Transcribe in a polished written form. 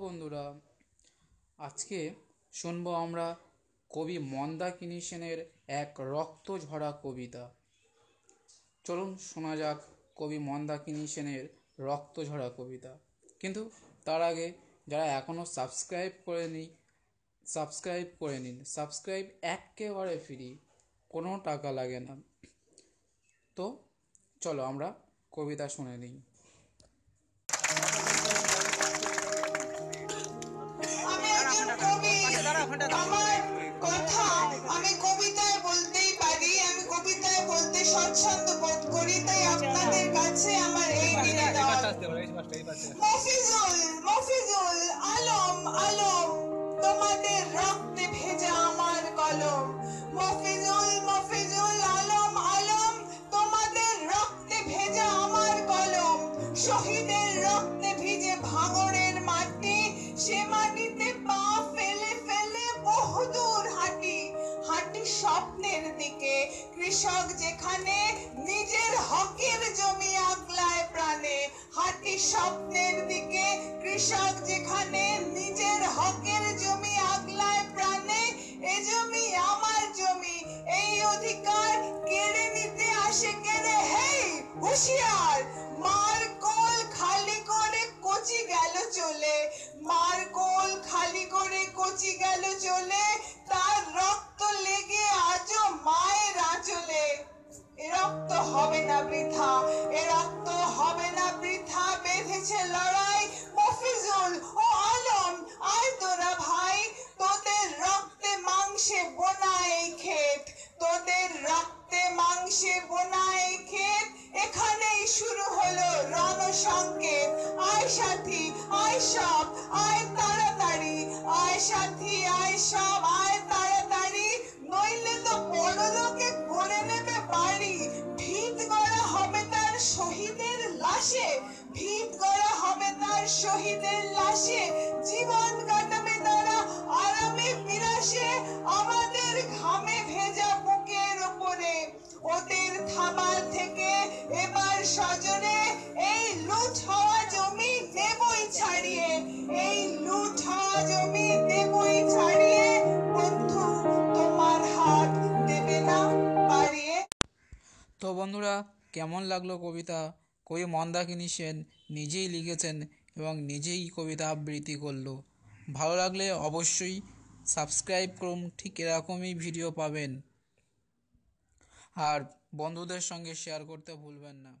বন্ধুরা, আজকে শুনবো আমরা কবি মন্দাকিনী সেনের এক রক্ত ঝরা কবিতা। চলুন শোনা যাক কবি মন্দাকিনী সেনের রক্ত ঝরা কবিতা। কিন্তু তার আগে যারা এখনও সাবস্ক্রাইব করে নিন। সাবস্ক্রাইব একেবারে ফ্রি, কোনো টাকা লাগে না। তো চলো আমরা কবিতা শুনে নিই। আমার কথা আমি কবিতায় বলতেই পারি, আমি কবিতায় বলতে স্বচ্ছন্দ বোধ করি, তাই আপনাদের কাছে আমার এই নিবেদন। মফিজুল মফিজুল আলম আলম, তোমাদের রক্তে ভেজা আমার কলম। মফিজুল মফিজুল আলম আলম, তোমাদের রক্তে ভেজা আমার কলম। শহীদের রক্তে ভিজে ভাঙড়ের মাটি, সে মাটিতে পা ফেলে ফেলে বহুদূর হাঁটি হাঁটি স্বপ্নের দিকে। কৃষক যেখানে নিজের হকের জমি আগলায় প্রাণে, হাঁটি স্বপ্নের দিকে। কৃষক যেখানে নিজের হকের জমি আগলায় প্রাণে, এ জমি আমার জমি, এই অধিকার কেড়ে নিতে আসে কেড়ে। হেই হুঁশিয়ার, মার কোল খালি করে কচি গেল চলে, মার কোল খালি করে কচি গেল চলে, তার রক্ত লেগে আজও মায়ের আঁচলে। এ রক্ত হবে না বৃথা, এ রক্ত হবে না বৃথা, বেঁধেছে লড়াই। মফিজুল ও আলম আয় তোরা ভাই, তোদের রক্তে মাংসে বোনা এই ক্ষেত, তোদের রক্তে মাংসে বোনা এই ক্ষেত। এখানেই শুরু হলো রণসংকেত। আয় সাথী আয় সব, আয় তাড়াতাড়ি, আয় সাথী আয় সব, আয় তাড়াতাড়ি, নইলে তো বড় লোকে করে নেবে বাড়ি। ভিত গড়া হবে তার শহীদের লাশে, ভিত গড়া হবে তার শহীদের লাশে, জীবন কাটাবে তারা আরামে বিরাসে আমাদের ঘামে ভেজা বুকের ওপরে। ওদের থাবার থেকে এবার সজনে এই লুট হওয়া জমি দেবই ছাড়িয়ে, এই লুট হওয়া জমি দেবই ছাড়িয়ে। বন্ধু তোমার হাত দেবে না বাড়িয়ে। তো বন্ধুরা, কেমন লাগলো কবিতা? কবি মন্দাকিনী সেন নিজেই লিখেছেন এবং নিজেই কবিতা আবৃত্তি করলো। ভালো লাগলে অবশ্যই সাবস্ক্রাইব করুন, ঠিক এরকমই ভিডিও পাবেন। আর বন্ধুদের সঙ্গে শেয়ার করতে ভুলবেন না।